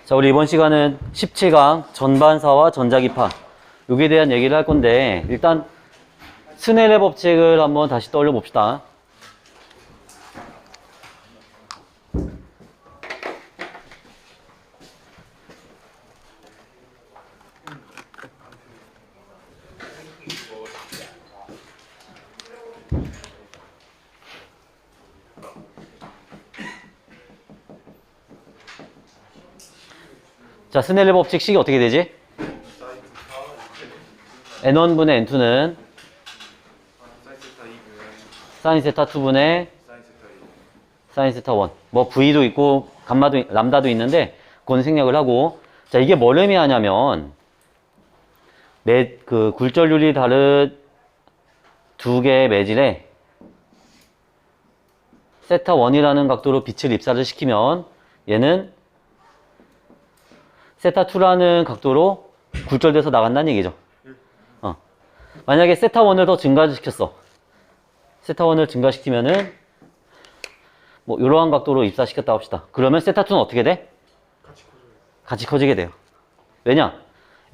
자, 우리 이번 시간은 17강 전반사와 전자기파 여기에 대한 얘기를 할 건데, 일단 스넬의 법칙을 한번 다시 떠올려 봅시다. 자, 스넬의 법칙식이 어떻게 되지? N1분의 N2는 사인 세타 2분의 사인 세타 1. 뭐 V도 있고 감마도 람다도 있는데 그건 생략을 하고, 자, 이게 뭘 의미하냐면 그 굴절률이 다른 두 개의 매질에 세타 1이라는 각도로 빛을 입사를 시키면 얘는 세타 2라는 각도로 굴절돼서 나간다는 얘기죠. 만약에 세타 1을 더 증가시켰어. 세타 1을 증가시키면은 뭐 이러한 각도로 입사시켰다 합시다. 그러면 세타 2는 어떻게 돼? 같이 커지게 돼요. 왜냐?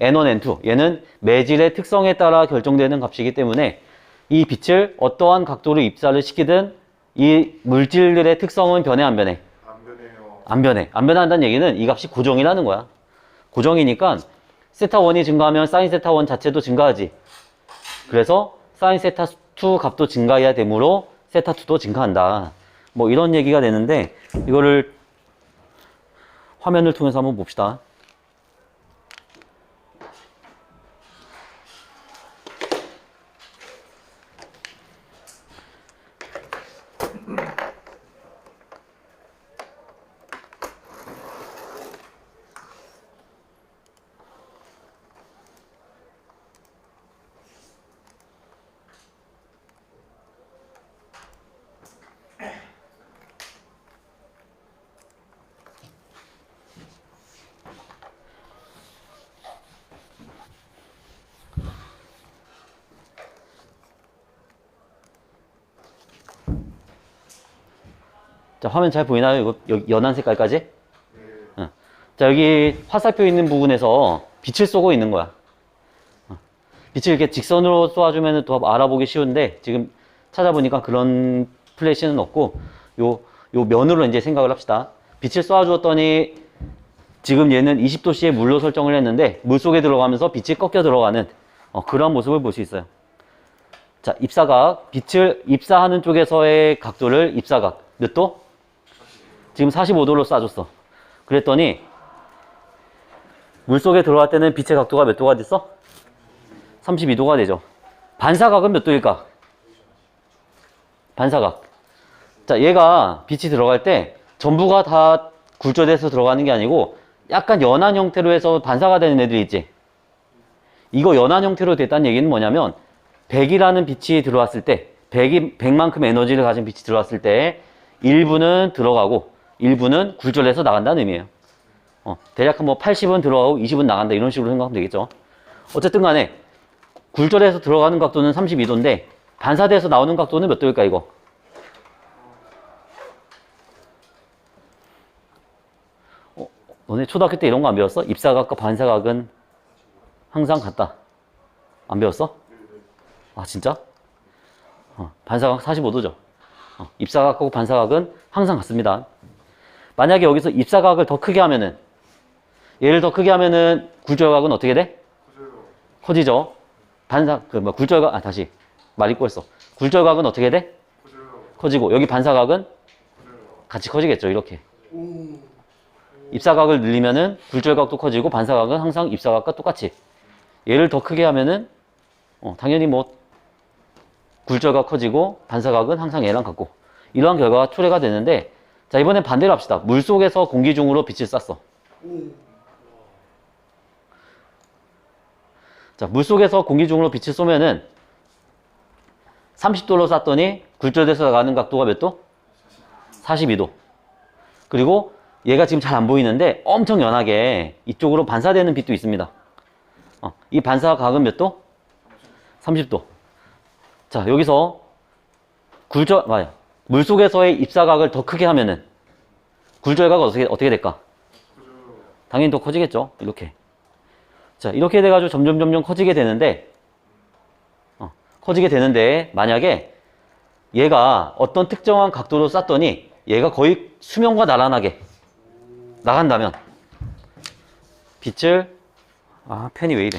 N1, N2 얘는 매질의 특성에 따라 결정되는 값이기 때문에 이 빛을 어떠한 각도로 입사를 시키든 이 물질들의 특성은 변해 안 변해? 안 변해요. 안 변해. 안 변한다는 얘기는 이 값이 고정이라는 거야. 고정이니까 세타 1이 증가하면 사인 세타 1 자체도 증가하지. 그래서 사인 세타 2 값도 증가해야 되므로 세타 2도 증가한다. 뭐 이런 얘기가 되는데, 이거를 화면을 통해서 한번 봅시다. 자, 화면 잘 보이나요? 이거 여기 연한 색깔까지? 응. 자, 여기 화살표 있는 부분에서 빛을 쏘고 있는 거야. 빛을 이렇게 직선으로 쏘아주면 더 알아보기 쉬운데, 지금 찾아보니까 그런 플래시는 없고, 요 면으로 이제 생각을 합시다. 빛을 쏘아주었더니, 지금 얘는 20도씨의 물로 설정을 했는데, 물 속에 들어가면서 빛이 꺾여 들어가는 그런 모습을 볼 수 있어요. 자, 입사각. 빛을 입사하는 쪽에서의 각도를 입사각. 몇 도? 지금 45도로 쏴줬어. 그랬더니 물속에 들어갈 때는 빛의 각도가 몇 도가 됐어? 32도가 되죠. 반사각은 몇 도일까? 반사각. 자, 얘가 빛이 들어갈 때 전부가 다 굴절돼서 들어가는 게 아니고 약간 연한 형태로 해서 반사가 되는 애들이 있지. 이거 연한 형태로 됐다는 얘기는 뭐냐면 100이라는 빛이 들어왔을 때, 100만큼 에너지를 가진 빛이 들어왔을 때 일부는 들어가고 일부는 굴절해서 나간다는 의미예요. 대략 뭐 80은 들어가고 20은 나간다, 이런 식으로 생각하면 되겠죠. 어쨌든 간에 굴절해서 들어가는 각도는 32도인데 반사돼서 나오는 각도는 몇 도일까 이거? 너네 초등학교 때 이런 거 안 배웠어? 입사각과 반사각은 항상 같다. 안 배웠어? 아, 진짜? 반사각 45도죠. 입사각하고 반사각은 항상 같습니다. 만약에 여기서 입사각을 더 크게 하면은, 얘를 더 크게 하면은 굴절각은 어떻게 돼? 커지죠. 굴절각, 다시 말이 꼬였어. 굴절각은 어떻게 돼? 커지고, 여기 반사각은 같이 커지겠죠. 이렇게 입사각을 늘리면은 굴절각도 커지고 반사각은 항상 입사각과 똑같이. 얘를 더 크게 하면은 당연히 뭐 굴절각 커지고 반사각은 항상 얘랑 같고, 이러한 결과가 초래가 되는데, 자, 이번엔 반대로 합시다. 물속에서 공기 중으로 빛을 쐈어. 자, 물속에서 공기 중으로 빛을 쏘면은 30도로 쐈더니 굴절돼서 나가는 각도가 몇 도? 42도. 그리고 얘가 지금 잘 안 보이는데 엄청 연하게 이쪽으로 반사되는 빛도 있습니다. 이 반사각은 몇 도? 30도. 자, 여기서 물속에서의 입사각을 더 크게 하면은 굴절각은 어떻게 될까? 당연히 더 커지겠죠. 이렇게. 자, 이렇게 돼가지고 점점 커지게 되는데, 만약에 얘가 어떤 특정한 각도로 쐈더니 얘가 거의 수면과 나란하게 나간다면 빛을, 펜이 왜 이래.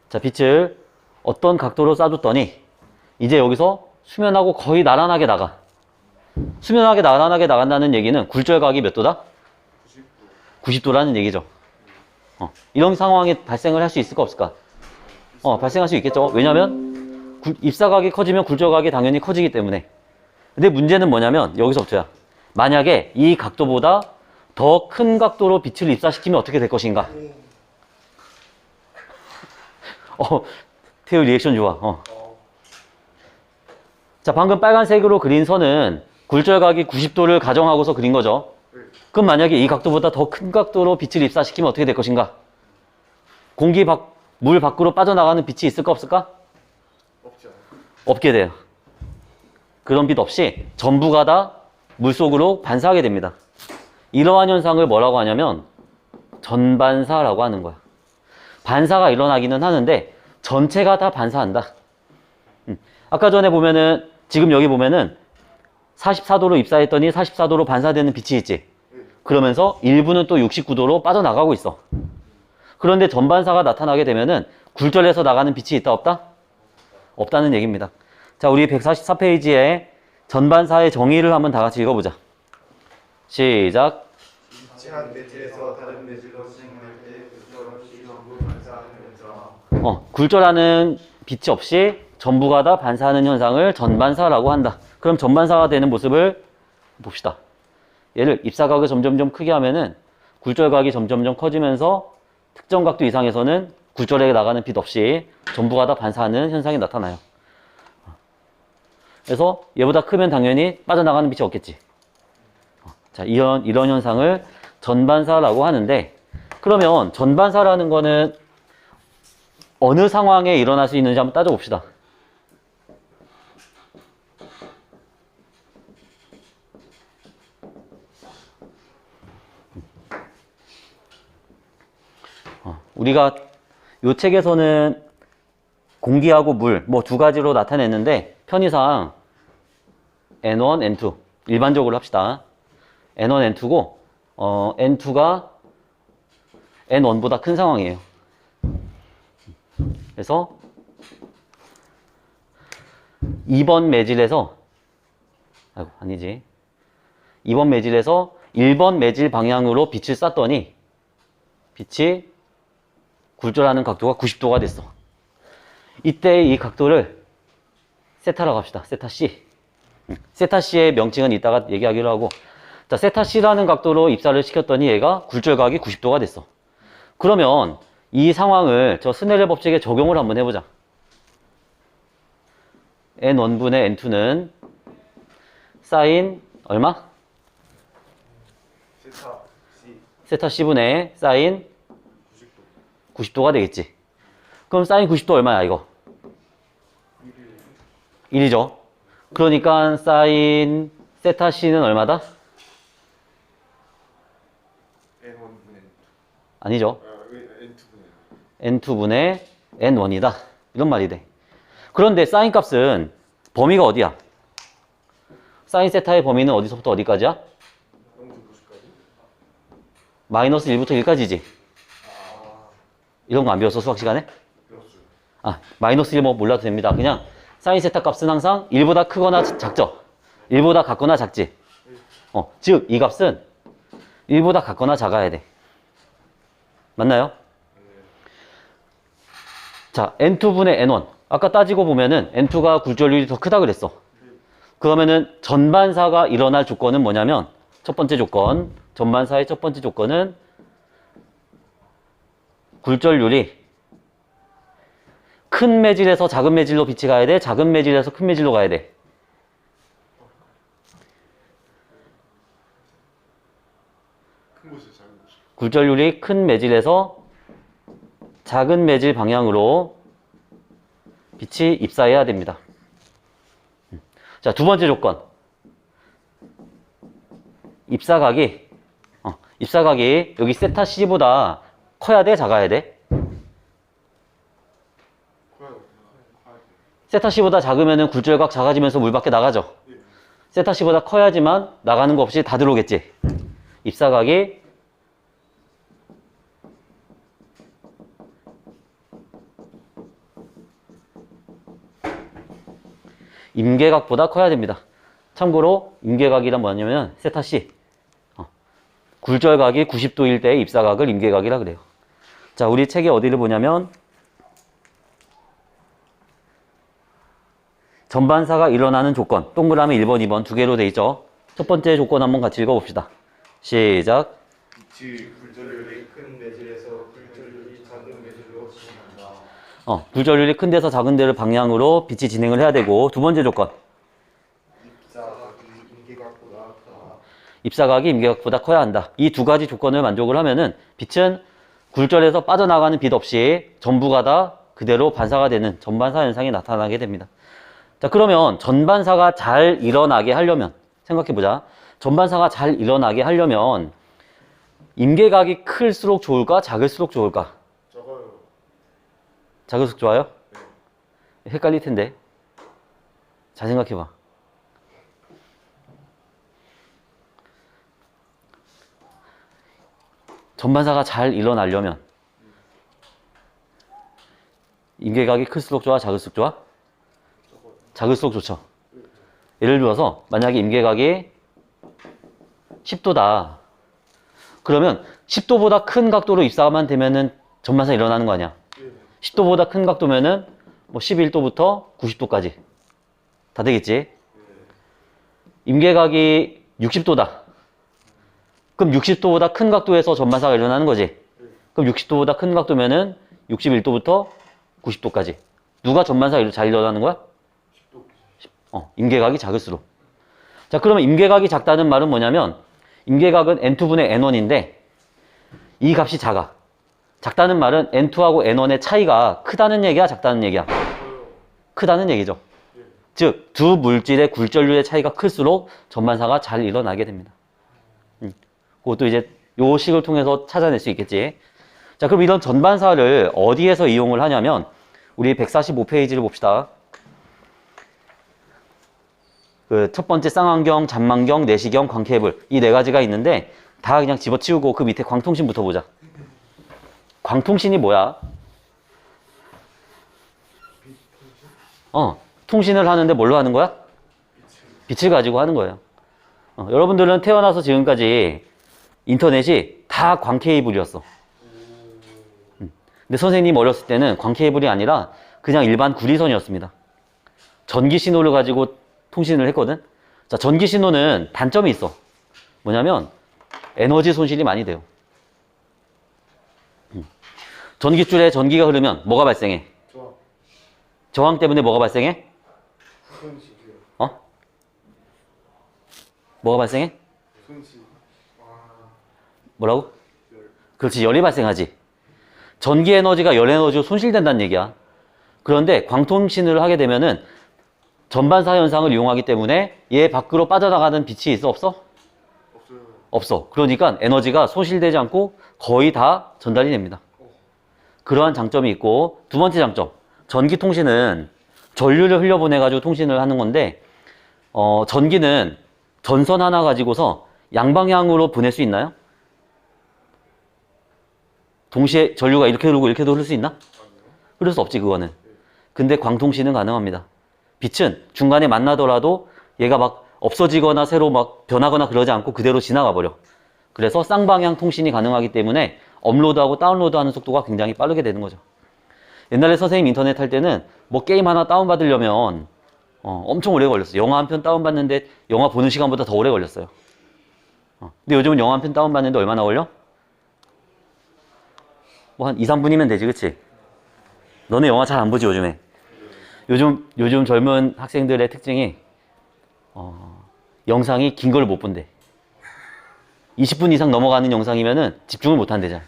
자, 빛을 어떤 각도로 쏴줬더니 이제 여기서 수면하고 거의 나란하게 나가. 수면하게 나란하게 나간다는 얘기는 굴절각이 몇 도다? 90도라는 얘기죠. 이런 상황이 발생을 할 수 있을까 없을까? 발생할 수 있겠죠. 왜냐면 입사각이 커지면 굴절각이 당연히 커지기 때문에. 근데 문제는 뭐냐면 여기서부터야. 만약에 이 각도보다 더 큰 각도로 빛을 입사시키면 어떻게 될 것인가? 태우 리액션 좋아. 자, 방금 빨간색으로 그린 선은 굴절각이 90도를 가정하고서 그린 거죠. 그럼 만약에 이 각도보다 더 큰 각도로 빛을 입사시키면 어떻게 될 것인가? 물 밖으로 빠져나가는 빛이 있을까 없을까? 없죠. 없게 돼요. 그런 빛 없이 전부가 다 물속으로 반사하게 됩니다. 이러한 현상을 뭐라고 하냐면 전반사라고 하는 거야. 반사가 일어나기는 하는데 전체가 다 반사한다. 아까 전에 보면은 지금 여기 보면은 44도로 입사했더니 44도로 반사되는 빛이 있지. 그러면서 일부는 또 69도로 빠져나가고 있어. 그런데 전반사가 나타나게 되면은 굴절해서 나가는 빛이 있다 없다? 없다는 얘기입니다. 자, 우리 144페이지에 전반사의 정의를 한번 다 같이 읽어보자. 시작. 빛이 한 매질에서 다른 매질로 진행할 때 굴절 없이 전부 반사하는 현상. 굴절하는 빛이 없이 전부가 다 반사하는 현상을 전반사라고 한다. 그럼 전반사가 되는 모습을 봅시다. 얘를 입사각을 점점점 크게 하면은 굴절각이 점점점 커지면서 특정 각도 이상에서는 굴절에 나가는 빛 없이 전부가 다 반사하는 현상이 나타나요. 그래서 얘보다 크면 당연히 빠져나가는 빛이 없겠지. 자, 이런 현상을 전반사라고 하는데, 그러면 전반사라는 거는 어느 상황에 일어날 수 있는지 한번 따져봅시다. 우리가 이 책에서는 공기하고 물, 뭐 두 가지로 나타냈는데, 편의상 N1, N2 일반적으로 합시다. N1, N2고 N2가 N1보다 큰 상황이에요. 그래서 2번 매질에서 2번 매질에서 1번 매질 방향으로 빛을 쐈더니 빛이 굴절하는 각도가 90도가 됐어. 이때 이 각도를 세타라고 합시다. 세타 C. 세타 C의 명칭은 이따가 얘기하기로 하고, 자, 세타 C라는 각도로 입사를 시켰더니 얘가 굴절각이 90도가 됐어. 그러면 이 상황을 저 스넬의 법칙에 적용을 한번 해보자. N1분의 N2는 사인 얼마? 세타 C 세타 C분의 사인 90도. 90도가 되겠지. 그럼 사인 90도 얼마야 이거? 1이죠. 그러니까 사인 세타 C는 얼마다? N1분의 아니죠. N2분의 N2분의 N1이다. 이런 말이 돼. 그런데 사인 값은 범위가 어디야? 사인 세타의 범위는 어디서부터 어디까지야? 0부터까지? 마이너스 1부터 1까지지. 이런 거 안 배웠어, 수학 시간에? 배웠어요. 마이너스 1 뭐 몰라도 됩니다. 그냥 사인 세타 값은 항상 1보다 크거나 작죠? 1보다 같거나 작지? 즉, 이 값은 1보다 같거나 작아야 돼. 맞나요? 자, N2분의 N1. 아까 따지고 보면은 N2가 굴절률이 더 크다 그랬어. 그러면은 전반사가 일어날 조건은 뭐냐면, 첫 번째 조건, 전반사의 첫 번째 조건은 굴절률이 큰 매질에서 작은 매질로 빛이 가야 돼? 작은 매질에서 큰 매질로 가야 돼? 큰 곳에 작은 곳. 굴절률이 큰 매질에서 작은 매질 방향으로 빛이 입사해야 됩니다. 자, 두 번째 조건. 입사각이 여기 세타 C보다 커야 돼? 작아야 돼? 세타 C보다 작으면은 굴절각 작아지면서 물 밖에 나가죠? 세타 C보다 커야지만 나가는 거 없이 다 들어오겠지? 입사각이 임계각보다 커야 됩니다. 참고로 임계각이란 뭐냐면 세타 C 굴절각이 90도일 때의 입사각을 임계각이라 그래요. 자, 우리 책에 어디를 보냐면 전반사가 일어나는 조건 동그라미 1번, 2번 두 개로 돼 있죠. 첫 번째 조건 한번 같이 읽어봅시다. 시작. 빛이 굴절률이 큰 매질에서 굴절률이 작은 매질로 진행한다. 굴절률이 큰 데서 작은 데를 방향으로 빛이 진행을 해야 되고 두 번째 조건 입사각이 임계각보다 크다. 입사각이 임계각보다 커야 한다. 이 두 가지 조건을 만족을 하면은 빛은 굴절에서 빠져나가는 빛 없이 전부가 다 그대로 반사가 되는 전반사 현상이 나타나게 됩니다. 자, 그러면 전반사가 잘 일어나게 하려면 생각해보자. 전반사가 잘 일어나게 하려면 임계각이 클수록 좋을까? 작을수록 좋을까? 적어요. 작을수록 좋아요? 헷갈릴 텐데. 잘 생각해봐. 전반사가 잘 일어나려면 임계각이 클수록 좋아? 작을수록 좋아? 작을수록 좋죠. 예를 들어서 만약에 임계각이 10도다. 그러면 10도보다 큰 각도로 입사만 되면은 전반사 일어나는 거 아니야? 10도보다 큰 각도면은 뭐 11도부터 90도까지 다 되겠지? 임계각이 60도다. 그럼 60도보다 큰 각도에서 전반사가 일어나는 거지? 그럼 60도보다 큰 각도면은 61도부터 90도까지. 누가 전반사가 잘 일어나는 거야? 임계각이 작을수록. 자, 그러면 임계각이 작다는 말은 뭐냐면 임계각은 n2분의 n1인데 이 값이 작아. 작다는 말은 n2하고 n1의 차이가 크다는 얘기야, 작다는 얘기야? 크다는 얘기죠. 즉, 두 물질의 굴절률의 차이가 클수록 전반사가 잘 일어나게 됩니다. 그것도 이제 요 식을 통해서 찾아낼 수 있겠지. 자, 그럼 이런 전반사를 어디에서 이용을 하냐면 우리 145페이지를 봅시다. 그 첫 번째 쌍안경, 잔망경, 내시경, 광케이블 이 네 가지가 있는데 다 그냥 집어치우고 그 밑에 광통신부터 보자. 광통신이 뭐야? 통신을 하는데 뭘로 하는 거야? 빛을 가지고 하는 거예요. 여러분들은 태어나서 지금까지 인터넷이 다 광케이블이었어. 근데 선생님 어렸을 때는 광케이블이 아니라 그냥 일반 구리선이었습니다. 전기 신호를 가지고 통신을 했거든. 자, 전기 신호는 단점이 있어. 뭐냐면 에너지 손실이 많이 돼요. 전기줄에 전기가 흐르면 뭐가 발생해? 저항 때문에 뭐가 발생해? 뭐가 발생해? 뭐라고? 그렇지, 열이 발생하지. 전기 에너지가 열 에너지로 손실된다는 얘기야. 그런데 광통신을 하게 되면은 전반사 현상을 이용하기 때문에 얘 밖으로 빠져나가는 빛이 있어, 없어? 없어요. 없어. 그러니까 에너지가 손실되지 않고 거의 다 전달이 됩니다. 그러한 장점이 있고, 두 번째 장점. 전기통신은 전류를 흘려보내가지고 통신을 하는 건데, 전기는 전선 하나 가지고서 양방향으로 보낼 수 있나요? 동시에 전류가 이렇게 흐르고 이렇게도 흐를 수 있나? 흐를 수 없지, 그거는. 근데 광통신은 가능합니다. 빛은 중간에 만나더라도 얘가 막 없어지거나 새로 막 변하거나 그러지 않고 그대로 지나가 버려. 그래서 쌍방향 통신이 가능하기 때문에 업로드하고 다운로드하는 속도가 굉장히 빠르게 되는 거죠. 옛날에 선생님 인터넷 할 때는 뭐 게임 하나 다운받으려면 엄청 오래 걸렸어요. 영화 한 편 다운받는데 영화 보는 시간보다 더 오래 걸렸어요. 근데 요즘은 영화 한 편 다운받는데 얼마나 걸려? 뭐 한 2, 3분이면 되지, 그치? 너네 영화 잘 안 보지, 요즘에? 요즘 젊은 학생들의 특징이 영상이 긴 걸 못 본대. 20분 이상 넘어가는 영상이면은 집중을 못 한대잖아.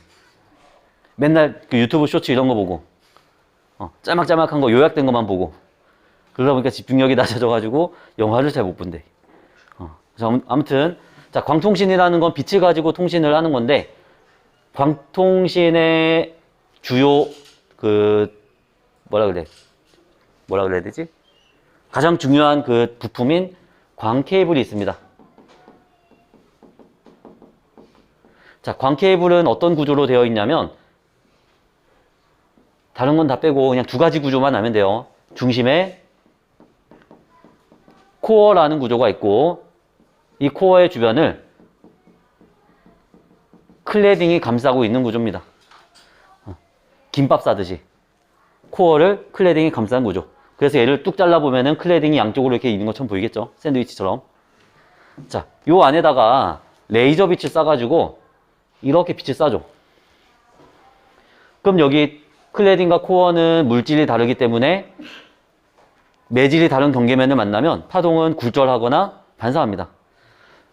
맨날 그 유튜브 쇼츠 이런 거 보고 짤막짤막한 거 요약된 것만 보고 그러다 보니까 집중력이 낮아져가지고 영화를 잘 못 본대. 그래서 아무튼 자, 광통신이라는 건 빛을 가지고 통신을 하는 건데, 광통신의 주요 뭐라 그래야 되지? 가장 중요한 그 부품인 광 케이블이 있습니다. 자, 광 케이블은 어떤 구조로 되어 있냐면, 다른 건 다 빼고 그냥 두 가지 구조만 하면 돼요. 중심에 코어라는 구조가 있고, 이 코어의 주변을 클레딩이 감싸고 있는 구조입니다. 김밥 싸듯이 코어를 클레딩이 감싼 구조. 그래서 얘를 뚝 잘라보면은 클레딩이 양쪽으로 이렇게 있는 것처럼 보이겠죠? 샌드위치처럼. 자, 요 안에다가 레이저 빛을 쏴가지고 이렇게 빛을 쏴줘. 그럼 여기 클레딩과 코어는 물질이 다르기 때문에 매질이 다른 경계면을 만나면 파동은 굴절하거나 반사합니다.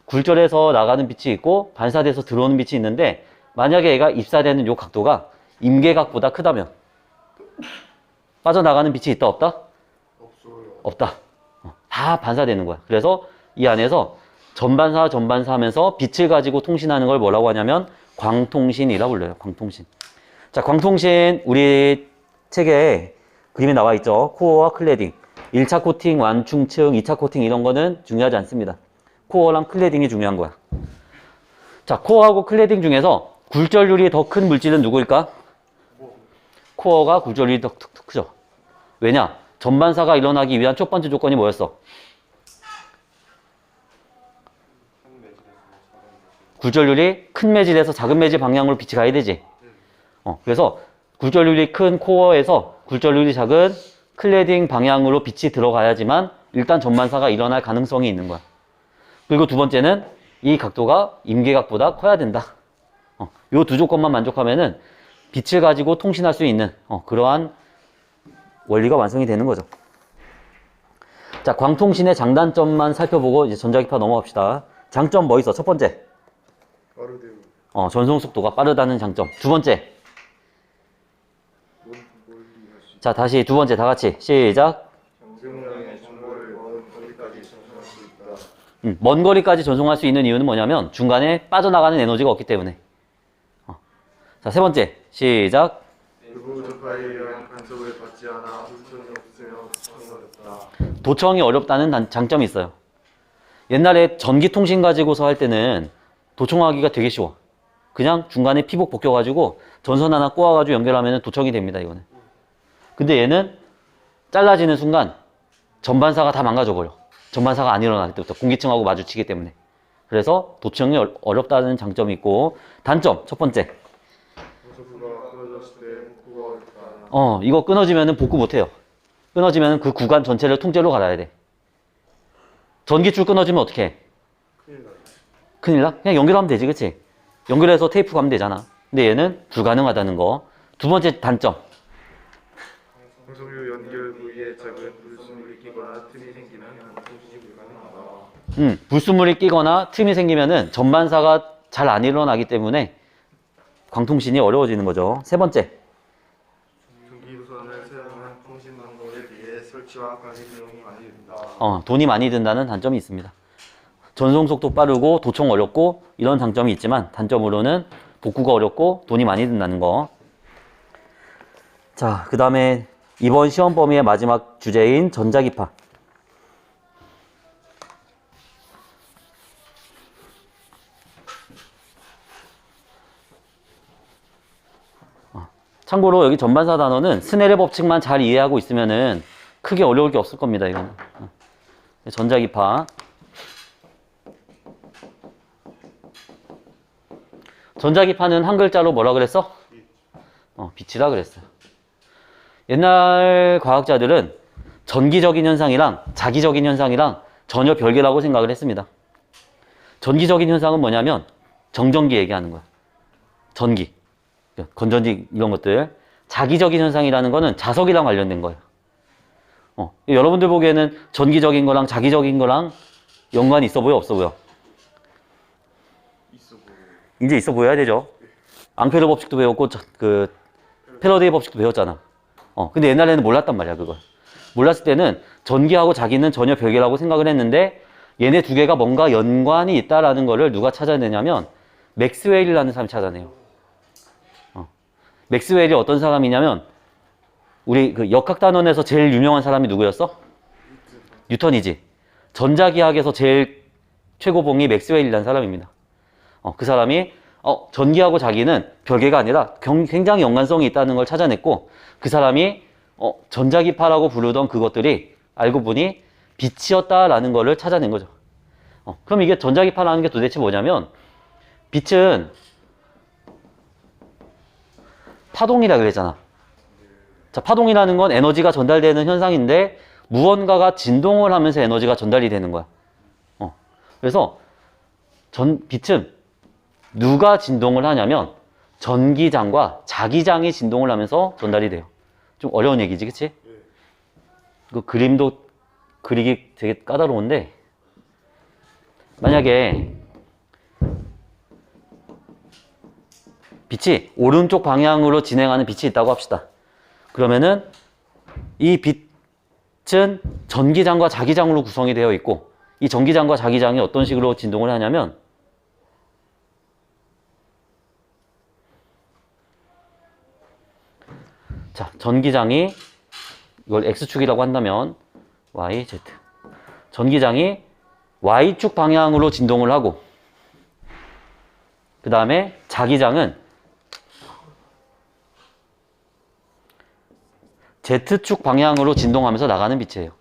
굴절해서 나가는 빛이 있고 반사돼서 들어오는 빛이 있는데, 만약에 얘가 입사되는 요 각도가 임계각보다 크다면 빠져나가는 빛이 있다 없다? 없어요. 없다. 다 반사되는 거야. 그래서 이 안에서 전반사 하면서 빛을 가지고 통신하는 걸 뭐라고 하냐면 광통신이라고 불러요. 광통신. 자, 광통신 우리 책에 그림이 나와 있죠. 코어와 클레딩. 1차 코팅, 완충층, 2차 코팅 이런 거는 중요하지 않습니다. 코어랑 클레딩이 중요한 거야. 자, 코어하고 클레딩 중에서 굴절률이 더 큰 물질은 누구일까? 코어가 굴절률이 더 크죠. 왜냐? 전반사가 일어나기 위한 첫 번째 조건이 뭐였어? 굴절률이 큰 매질에서 작은 매질 방향으로 빛이 가야 되지. 그래서 굴절률이 큰 코어에서 굴절률이 작은 클레딩 방향으로 빛이 들어가야지만 일단 전반사가 일어날 가능성이 있는 거야. 그리고 두 번째는 이 각도가 임계각보다 커야 된다. 요 두 조건만 만족하면은 빛을 가지고 통신할 수 있는 그러한 원리가 완성이 되는 거죠. 자, 광통신의 장단점만 살펴보고 이제 전자기파 넘어갑시다. 장점 뭐 있어? 첫 번째. 빠르대요. 전송 속도가 빠르다는 장점. 두 번째. 자, 다시 두 번째 다 같이 시작. 정정량의 정보를 먼 거리까지 전송할 수 있다. 먼 거리까지 전송할 수 있는 이유는 뭐냐면 중간에 빠져나가는 에너지가 없기 때문에. 자, 세 번째 시작. 외부 전파에 의한 간섭을 받지 않아 도청이 없으며 도청이 어렵다. 도청이 어렵다는 장점이 있어요. 옛날에 전기통신 가지고서 할 때는 도청하기가 되게 쉬워. 그냥 중간에 피복 벗겨가지고 전선 하나 꼬아가지고 연결하면 도청이 됩니다, 이거는. 근데 얘는 잘라지는 순간 전반사가 다 망가져버려. 전반사가 안 일어날 때부터 공기층하고 마주치기 때문에. 그래서 도청이 어렵다는 장점이 있고, 단점 첫 번째. 공소부가 끊어졌을 때 복구가 어렵다. 이거 끊어지면 복구 못해요. 끊어지면 그 구간 전체를 통째로 갈아야 돼. 전기줄 끊어지면 어떻게 해? 큰일 나요. 큰일 나? 그냥 연결하면 되지, 그치? 연결해서 테이프 가면 되잖아. 근데 얘는 불가능하다는 거. 두 번째 단점. 공소유 연결 부위에 작은 불순물이 끼거나 틈이 생기면 통신이 불가능하다. 불순물이 끼거나 틈이 생기면은 전반사가 잘 안 일어나기 때문에 광통신이 어려워지는 거죠. 세 번째. 전기유선을 사용한 통신 방법에 비해 설치와 관리 비용이 많이 든다. 돈이 많이 든다는 단점이 있습니다. 전송 속도 빠르고 도청 어렵고 이런 장점이 있지만 단점으로는 복구가 어렵고 돈이 많이 든다는 거. 자, 그 다음에 이번 시험 범위의 마지막 주제인 전자기파. 참고로 여기 전반사 단어는 스넬의 법칙만 잘 이해하고 있으면은 크게 어려울 게 없을 겁니다, 이거는. 전자기파. 전자기파는 한 글자로 뭐라 그랬어? 빛이라 그랬어요. 옛날 과학자들은 전기적인 현상이랑 자기적인 현상이랑 전혀 별개라고 생각을 했습니다. 전기적인 현상은 뭐냐면 정전기 얘기하는 거야. 전기, 건전지 이런 것들. 자기적인 현상이라는 거는 자석이랑 관련된 거예요. 여러분들 보기에는 전기적인 거랑 자기적인 거랑 연관이 있어 보여, 없어 보여? 있어 보여요. 이제 있어 보여야 되죠. 앙페르 법칙도 배웠고 그 패러데이 법칙도 배웠잖아. 근데 옛날에는 몰랐단 말이야, 그걸. 몰랐을 때는 전기하고 자기는 전혀 별개라고 생각을 했는데 얘네 두 개가 뭔가 연관이 있다라는 거를 누가 찾아내냐면 맥스웰이라는 사람이 찾아내요. 맥스웰이 어떤 사람이냐면 우리 그 역학단원에서 제일 유명한 사람이 누구였어? 뉴턴이지. 전자기학에서 제일 최고봉이 맥스웰이라는 사람입니다. 그 사람이 전기하고 자기는 별개가 아니라 굉장히 연관성이 있다는 걸 찾아냈고, 그 사람이 전자기파라고 부르던 그것들이 알고 보니 빛이었다라는 거를 찾아낸 거죠. 그럼 이게 전자기파라는 게 도대체 뭐냐면, 빛은 파동이라 그랬잖아. 자, 파동이라는 건 에너지가 전달되는 현상인데 무언가가 진동을 하면서 에너지가 전달이 되는 거야. 그래서 빛은 누가 진동을 하냐면 전기장과 자기장이 진동을 하면서 전달이 돼요. 좀 어려운 얘기지, 그치? 그 그림도 그리기 되게 까다로운데, 만약에 빛이 오른쪽 방향으로 진행하는 빛이 있다고 합시다. 그러면은 이 빛은 전기장과 자기장으로 구성이 되어 있고, 이 전기장과 자기장이 어떤 식으로 진동을 하냐면 자, 전기장이 이걸 X축이라고 한다면 Y, Z. 전기장이 Y축 방향으로 진동을 하고, 그 다음에 자기장은 Z축 방향으로 진동하면서 나가는 빛이에요.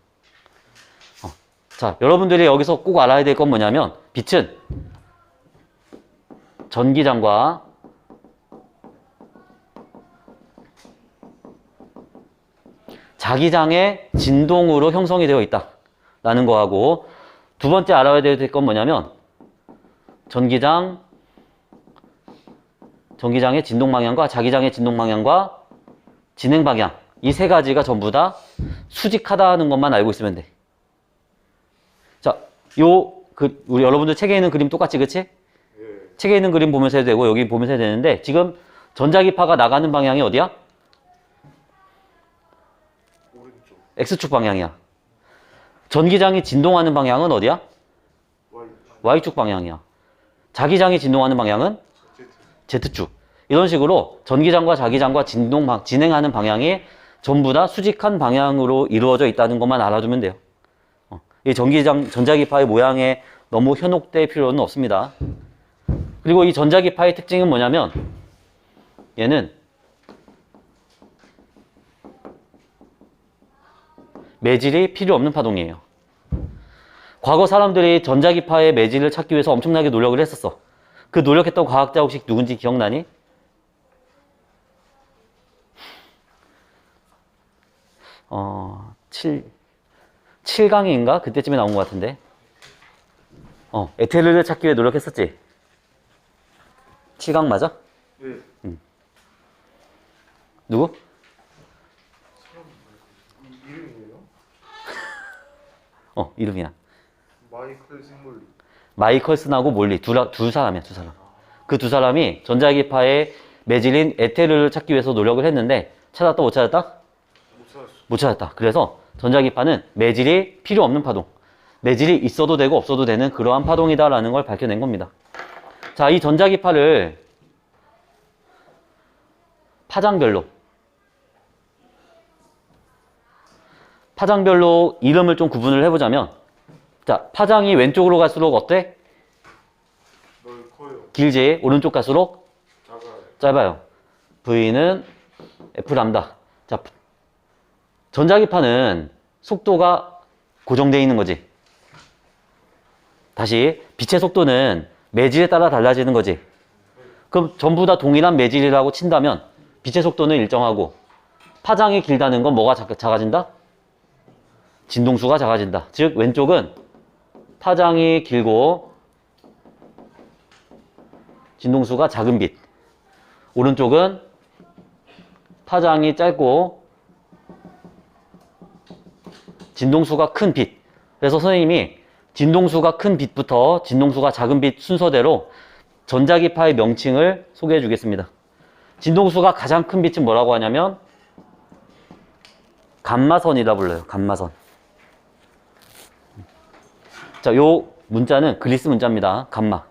자, 여러분들이 여기서 꼭 알아야 될 건 뭐냐면, 빛은 전기장과 자기장의 진동으로 형성이 되어 있다라는 거하고, 두 번째 알아야 될 건 뭐냐면, 전기장의 진동 방향과 자기장의 진동 방향과 진행 방향, 이 세 가지가 전부 다 수직하다는 것만 알고 있으면 돼. 자, 우리 여러분들 책에 있는 그림 똑같지, 그치? 책에 있는 그림 보면서 해도 되고, 여기 보면서 해도 되는데, 지금 전자기파가 나가는 방향이 어디야? 오른쪽. X축 방향이야. 전기장이 진동하는 방향은 어디야? Y축 방향이야. 자기장이 진동하는 방향은? Z축. 이런 식으로 전기장과 자기장과 진행하는 방향이 전부 다 수직한 방향으로 이루어져 있다는 것만 알아두면 돼요. 이 전자기파의 모양에 너무 현혹될 필요는 없습니다. 그리고 이 전자기파의 특징은 뭐냐면, 얘는 매질이 필요 없는 파동이에요. 과거 사람들이 전자기파의 매질을 찾기 위해서 엄청나게 노력을 했었어. 그 노력했던 과학자 혹시 누군지 기억나니? 칠 7강인가? 그때쯤에 나온 것 같은데. 에테르를 찾기 위해 노력했었지? 7강 맞아? 네. 누구? 이름이에요? 이름이야. 마이클 생물리. 마이컬슨하고 몰리 두 사람이야, 두 사람. 그 두 사람이 전자기파의 매질인 에테르를 찾기 위해서 노력을 했는데 찾았다, 못 찾았다? 못 찾았어. 못 찾았다. 그래서 전자기파는 매질이 필요 없는 파동, 매질이 있어도 되고 없어도 되는 그러한 파동이다라는 걸 밝혀낸 겁니다. 자, 이 전자기파를 파장별로 이름을 좀 구분을 해보자면, 자, 파장이 왼쪽으로 갈수록 어때? 넓고요. 길지. 오른쪽 갈수록 작아요. 짧아요. V는 F 람다. 자, 전자기파는 속도가 고정되어 있는 거지. 다시, 빛의 속도는 매질에 따라 달라지는 거지. 그럼 전부 다 동일한 매질이라고 친다면 빛의 속도는 일정하고, 파장이 길다는 건 뭐가 작아진다? 진동수가 작아진다. 즉, 왼쪽은 파장이 길고 진동수가 작은 빛, 오른쪽은 파장이 짧고 진동수가 큰 빛. 그래서 선생님이 진동수가 큰 빛부터 진동수가 작은 빛 순서대로 전자기파의 명칭을 소개해 주겠습니다. 진동수가 가장 큰 빛은 뭐라고 하냐면 감마선이라 불러요. 감마선. 자, 요 문자는 그리스 문자입니다. 감마.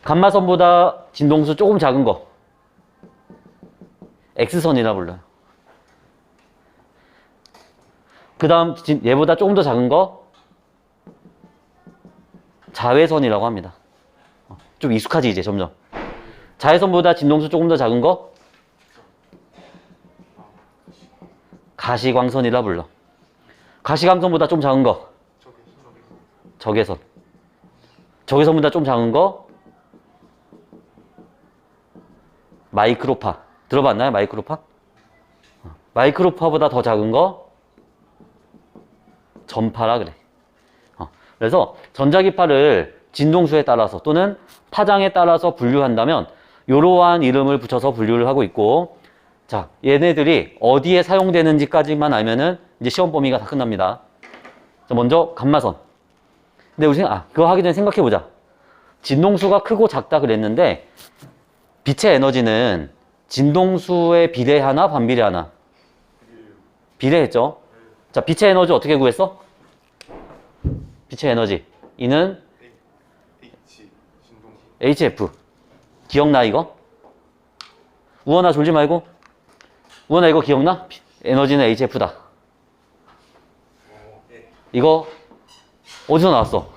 감마선보다 진동수 조금 작은 거. X선이라 불러요. 그 다음 얘보다 조금 더 작은 거 자외선이라고 합니다. 좀 익숙하지 이제 점점. 자외선보다 진동수 조금 더 작은 거 가시광선이라 불러. 가시광선보다 좀 작은 거 적외선. 적외선보다 좀 작은 거 마이크로파. 들어봤나요? 마이크로파? 마이크로파보다 더 작은 거 전파라 그래. 그래서 전자기파를 진동수에 따라서 또는 파장에 따라서 분류한다면 이러한 이름을 붙여서 분류를 하고 있고, 자, 얘네들이 어디에 사용되는지까지만 알면은 이제 시험 범위가 다 끝납니다. 자, 먼저 감마선. 근데 우리 그거 하기 전에 생각해 보자. 진동수가 크고 작다 그랬는데 빛의 에너지는 진동수에 비례하나 반비례하나? 비례했죠. 자, 빛의 에너지 어떻게 구했어? 빛의 에너지. 이는 HF. 기억나 이거? 우원아 졸지 말고. 우원아 이거 기억나? 에너지는 HF다. 이거 어디서 나왔어?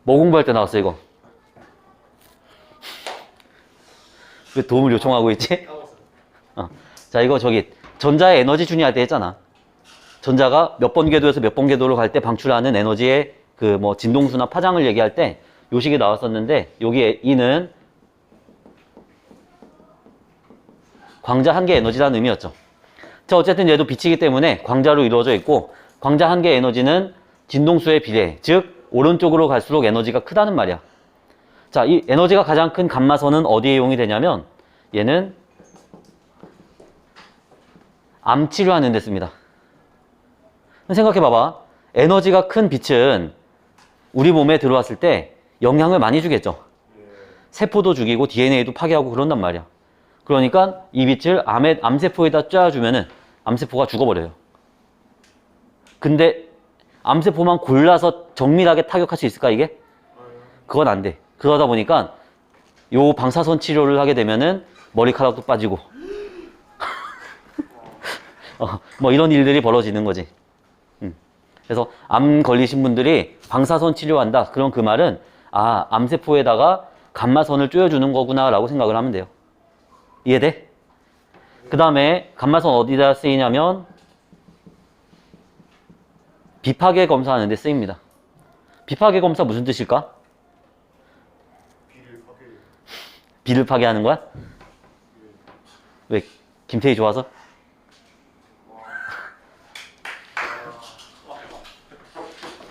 뭐 공부할 때 나왔어 이거? 왜 도움을 요청하고 있지? 자, 이거 저기 전자의 에너지 준위할 때 했잖아. 전자가 몇 번 궤도에서 몇 번 궤도로 갈 때 방출하는 에너지의 그 뭐 진동수나 파장을 얘기할 때 요식이 나왔었는데, 여기에 E는 광자 한 개 에너지라는 의미였죠. 자, 어쨌든 얘도 빛이기 때문에 광자로 이루어져 있고, 광자 한 개 에너지는 진동수의 비례, 즉 오른쪽으로 갈수록 에너지가 크다는 말이야. 자, 이 에너지가 가장 큰 감마선은 어디에 이용이 되냐면 얘는 암 치료하는 데 씁니다. 생각해 봐봐. 에너지가 큰 빛은 우리 몸에 들어왔을 때 영향을 많이 주겠죠. 세포도 죽이고 DNA도 파괴하고 그런단 말이야. 그러니까 이 빛을 암세포에다 쬐어주면은 암세포가 죽어버려요. 근데 암세포만 골라서 정밀하게 타격할 수 있을까 이게? 그건 안 돼. 그러다 보니까 요 방사선 치료를 하게 되면은 머리카락도 빠지고 뭐 이런 일들이 벌어지는 거지. 그래서 암 걸리신 분들이 방사선 치료한다. 그럼 그 말은 암세포에다가 감마선을 쪼여주는 거구나 라고 생각을 하면 돼요. 이해돼? 그 다음에 감마선 어디다 쓰이냐면 비파괴 검사하는 데 쓰입니다. 비파괴 검사 무슨 뜻일까? 비를 파괴하는 거야? 왜? 김태희 좋아서?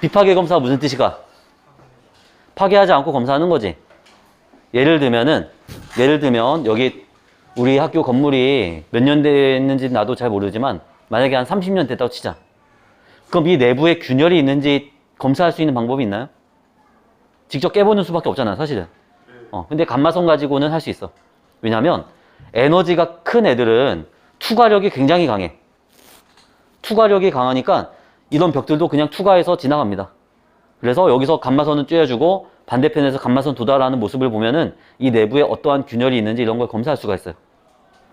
비파괴 검사가 무슨 뜻일까? 파괴하지 않고 검사하는 거지. 예를 들면 여기 우리 학교 건물이 몇 년 됐는지 나도 잘 모르지만 만약에 한 30년 됐다고 치자. 그럼 이 내부에 균열이 있는지 검사할 수 있는 방법이 있나요? 직접 깨보는 수밖에 없잖아, 사실은. 근데 감마선 가지고는 할 수 있어. 왜냐면 에너지가 큰 애들은 투과력이 굉장히 강해. 투과력이 강하니까 이런 벽들도 그냥 투과해서 지나갑니다. 그래서 여기서 감마선은 쬐어주고 반대편에서 감마선 도달하는 모습을 보면은 이 내부에 어떠한 균열이 있는지 이런 걸 검사할 수가 있어요.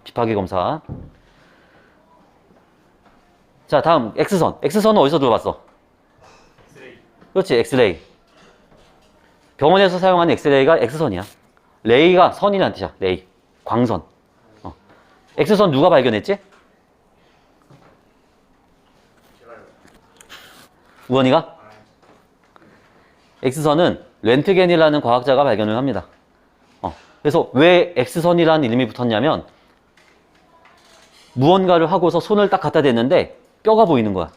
비파괴 검사. 자, 다음 X선. X선은 어디서 들어봤어? 그렇지, 엑스레이. 병원에서 사용하는 엑스레이가 X선이야. 레이가 선이라는 뜻이야. 레이. 광선. X선 누가 발견했지? 우원이가? X선은 렌트겐이라는 과학자가 발견을 합니다. 그래서 왜 X선이라는 이름이 붙었냐면 무언가를 하고서 손을 딱 갖다 댔는데 뼈가 보이는 거야.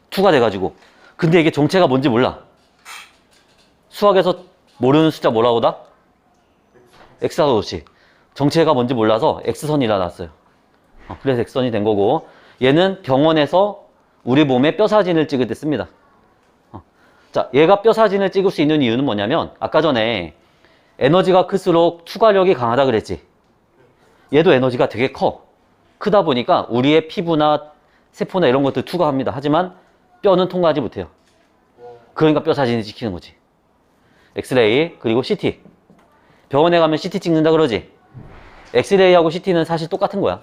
투가 돼가지고. 근데 이게 정체가 뭔지 몰라. 수학에서 모르는 숫자 뭐라고다? X하고 그렇지. 정체가 뭔지 몰라서 X선이라 놨어요. 그래서 X선이 된 거고, 얘는 병원에서 우리 몸에 뼈 사진을 찍을 때 씁니다. 자, 얘가 뼈 사진을 찍을 수 있는 이유는 뭐냐면 아까 전에 에너지가 클수록 투과력이 강하다 그랬지. 얘도 에너지가 되게 커. 크다 보니까 우리의 피부나 세포나 이런 것들 투과합니다. 하지만 뼈는 통과하지 못해요. 그러니까 뼈 사진이 찍히는 거지. 엑스레이 그리고 CT. 병원에 가면 CT 찍는다 그러지. 엑스레이하고 CT는 사실 똑같은 거야.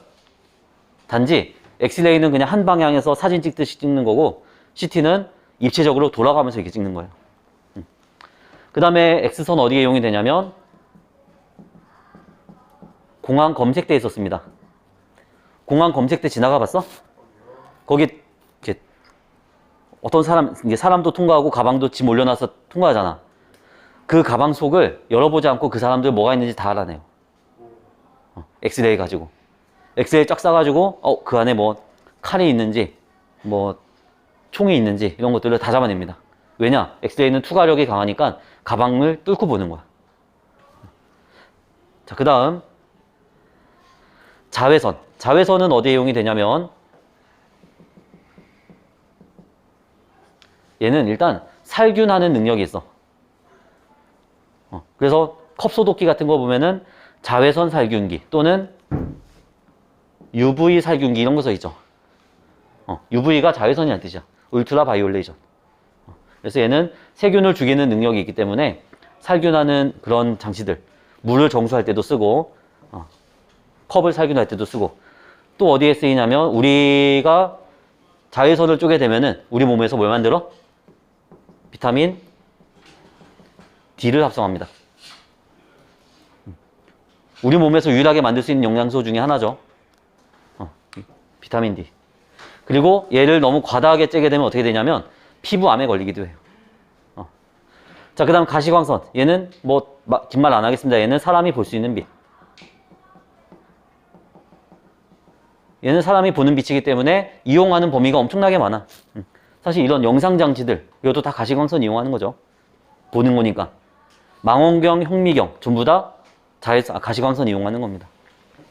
단지 엑스레이는 그냥 한 방향에서 사진 찍듯이 찍는 거고 CT는 입체적으로 돌아가면서 이렇게 찍는 거예요. 그 다음에 X선 어디에 이용이 되냐면 공항 검색대에 있었습니다. 공항 검색대 지나가 봤어? 거기 이렇게 어떤 사람, 이제 사람도 통과하고 가방도 짐 올려놔서 통과하잖아. 그 가방 속을 열어보지 않고 그 사람들 뭐가 있는지 다 알아내요. 엑스레이 가지고. 엑스레이 쫙 싸가지고, 그 안에 뭐 칼이 있는지, 뭐 총이 있는지 이런 것들을 다 잡아냅니다. 왜냐? 엑스레이는 투과력이 강하니까 가방을 뚫고 보는 거야. 자, 그 다음 자외선. 자외선은 어디에 이용이 되냐면 얘는 일단 살균하는 능력이 있어. 그래서 컵소독기 같은 거 보면은 자외선 살균기 또는 UV 살균기 이런 거 써 있죠. UV가 자외선이라는 뜻이야. 울트라 바이올레이션. 그래서 얘는 세균을 죽이는 능력이 있기 때문에 살균하는 그런 장치들, 물을 정수할 때도 쓰고 컵을 살균할 때도 쓰고, 또 어디에 쓰이냐면 우리가 자외선을 쪼개 되면은 우리 몸에서 뭘 만들어? 비타민 D를 합성합니다. 우리 몸에서 유일하게 만들 수 있는 영양소 중에 하나죠. 비타민 D. 그리고 얘를 너무 과다하게 째게 되면 어떻게 되냐면 피부암에 걸리기도 해요. 자, 그 다음 가시광선. 얘는 뭐 긴 말 안 하겠습니다. 얘는 사람이 볼 수 있는 빛. 얘는 사람이 보는 빛이기 때문에 이용하는 범위가 엄청나게 많아. 사실 이런 영상장치들, 이것도 다 가시광선 이용하는 거죠. 보는 거니까. 망원경, 현미경 전부 다 가시광선 이용하는 겁니다.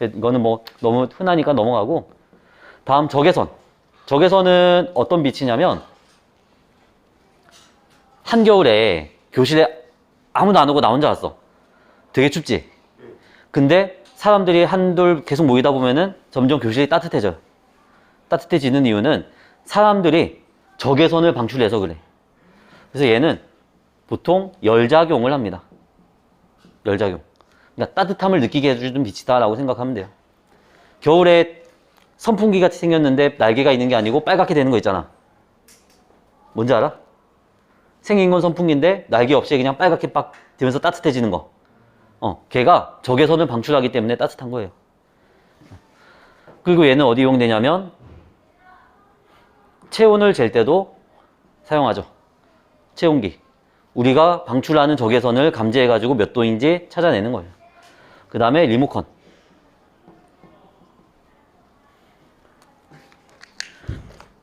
이거는 뭐 너무 흔하니까 넘어가고, 다음 적외선. 적외선은 어떤 빛이냐면 한겨울에 교실에 아무도 안 오고 나 혼자 왔어. 되게 춥지? 근데 사람들이 한둘 계속 모이다 보면은 점점 교실이 따뜻해져요. 따뜻해지는 이유는 사람들이 적외선을 방출해서 그래. 그래서 얘는 보통 열작용을 합니다. 열작용. 그러니까 따뜻함을 느끼게 해주는 빛이다라고 생각하면 돼요. 겨울에 선풍기 같이 생겼는데 날개가 있는 게 아니고 빨갛게 되는 거 있잖아. 뭔지 알아? 생긴 건 선풍기인데 날개 없이 그냥 빨갛게 빡 되면서 따뜻해지는 거. 걔가 적외선을 방출하기 때문에 따뜻한 거예요. 그리고 얘는 어디 이용되냐면 체온을 잴 때도 사용하죠. 체온기. 우리가 방출하는 적외선을 감지해가지고 몇 도인지 찾아내는 거예요. 그 다음에 리모컨.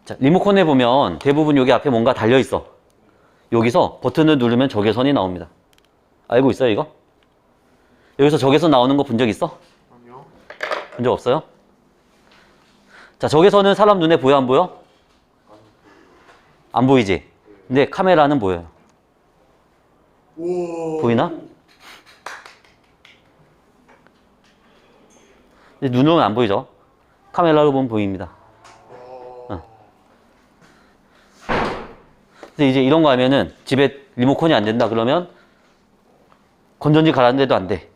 자, 리모컨에 보면 대부분 여기 앞에 뭔가 달려있어. 여기서 버튼을 누르면 적외선이 나옵니다. 알고 있어요, 이거? 여기서 적외선 나오는 거 본 적 있어? 아니요. 본 적 없어요? 자, 적외선은 사람 눈에 보여, 안 보여? 안 보이지? 근데 카메라는 보여요. 오. 보이나? 근데 눈으로는 안 보이죠? 카메라로 보면 보입니다. 근데 이제 이런 거 하면은 집에 리모컨이 안 된다 그러면 건전지 갈았는데도 안 돼.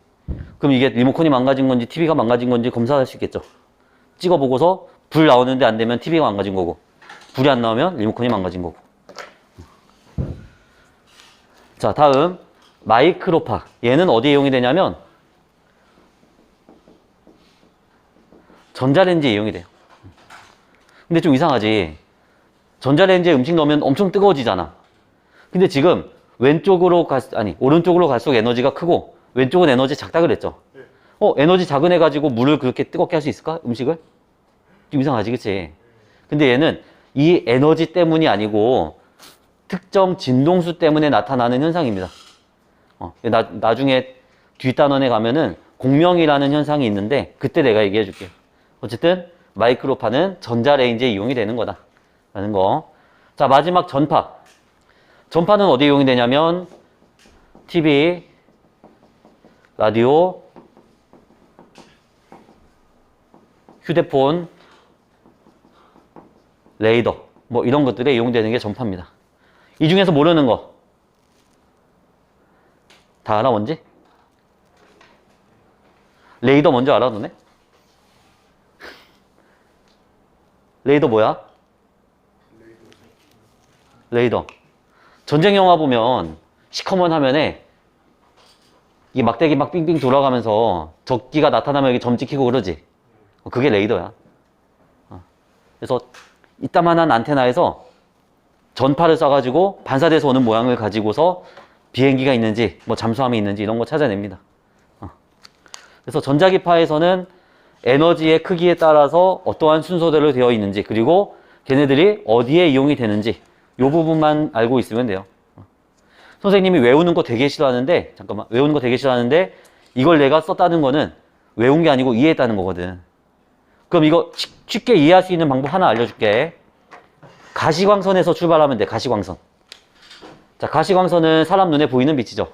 그럼 이게 리모컨이 망가진 건지 TV가 망가진 건지 검사할 수 있겠죠. 찍어보고서 불 나오는데 안 되면 TV가 망가진 거고, 불이 안 나오면 리모컨이 망가진 거고. 자, 다음 마이크로파. 얘는 어디에 이용이 되냐면 전자레인지에 이용이 돼요. 근데 좀 이상하지. 전자레인지에 음식 넣으면 엄청 뜨거워지잖아. 근데 지금 오른쪽으로 갈수록 에너지가 크고 왼쪽은 에너지 작다 그랬죠. 에너지 작은 애 가지고 물을 그렇게 뜨겁게 할 수 있을까? 음식을? 좀 이상하지, 그치? 근데 얘는 이 에너지 때문이 아니고 특정 진동수 때문에 나타나는 현상입니다. 나중에 뒷단원에 가면은 공명이라는 현상이 있는데 그때 내가 얘기해 줄게요. 어쨌든 마이크로파는 전자레인지에 이용이 되는 거다 라는 거. 자, 마지막 전파. 전파는 어디에 이용이 되냐면 TV, 라디오, 휴대폰, 레이더 뭐 이런 것들에 이용되는 게 전파입니다. 이 중에서 모르는 거 다 알아 뭔지? 레이더 먼저 알아 너네? 레이더 뭐야? 레이더. 전쟁 영화 보면 시커먼 화면에 이 막대기 막 빙빙 돌아가면서 적기가 나타나면 여기 점 찍히고 그러지. 그게 레이더야. 그래서 이따만한 안테나에서 전파를 쏴가지고 반사돼서 오는 모양을 가지고서 비행기가 있는지 뭐 잠수함이 있는지 이런 거 찾아냅니다. 그래서 전자기파에서는 에너지의 크기에 따라서 어떠한 순서대로 되어 있는지 그리고 걔네들이 어디에 이용이 되는지 이 부분만 알고 있으면 돼요. 선생님이 외우는 거 되게 싫어하는데 잠깐만 외우는 거 되게 싫어하는데 이걸 내가 썼다는 거는 외운 게 아니고 이해했다는 거거든. 그럼 이거 쉽게 이해할 수 있는 방법 하나 알려줄게. 가시광선에서 출발하면 돼. 가시광선. 자, 가시광선은 사람 눈에 보이는 빛이죠.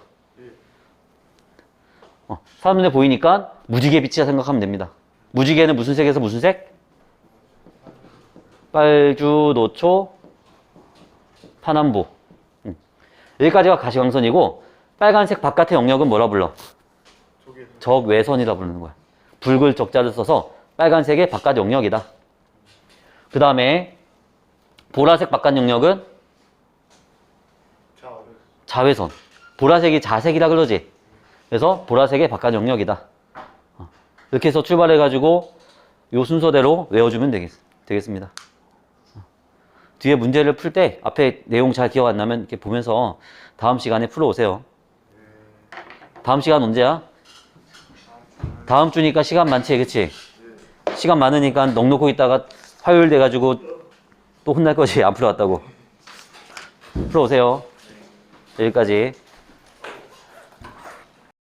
사람 눈에 보이니까 무지개 빛이라 생각하면 됩니다. 무지개는 무슨 색에서 무슨 색? 빨주, 노초, 파남보. 여기까지가 가시광선이고 빨간색 바깥의 영역은 뭐라 불러? 적외선이라 부르는 거야. 붉을 적자를 써서 빨간색의 바깥 영역이다. 그 다음에 보라색 바깥 영역은 자외선. 보라색이 자색이라 그러지. 그래서 보라색의 바깥 영역이다. 이렇게 해서 출발해가지고 요 순서대로 외워주면 되겠습니다. 뒤에 문제를 풀 때 앞에 내용 잘 기억 안 나면 이렇게 보면서 다음 시간에 풀어오세요. 다음 시간 언제야? 다음 주니까 시간 많지, 그치? 시간 많으니까 넉넉히 있다가 화요일 돼가지고 또 혼날 거지, 안 풀어왔다고. 풀어오세요. 여기까지.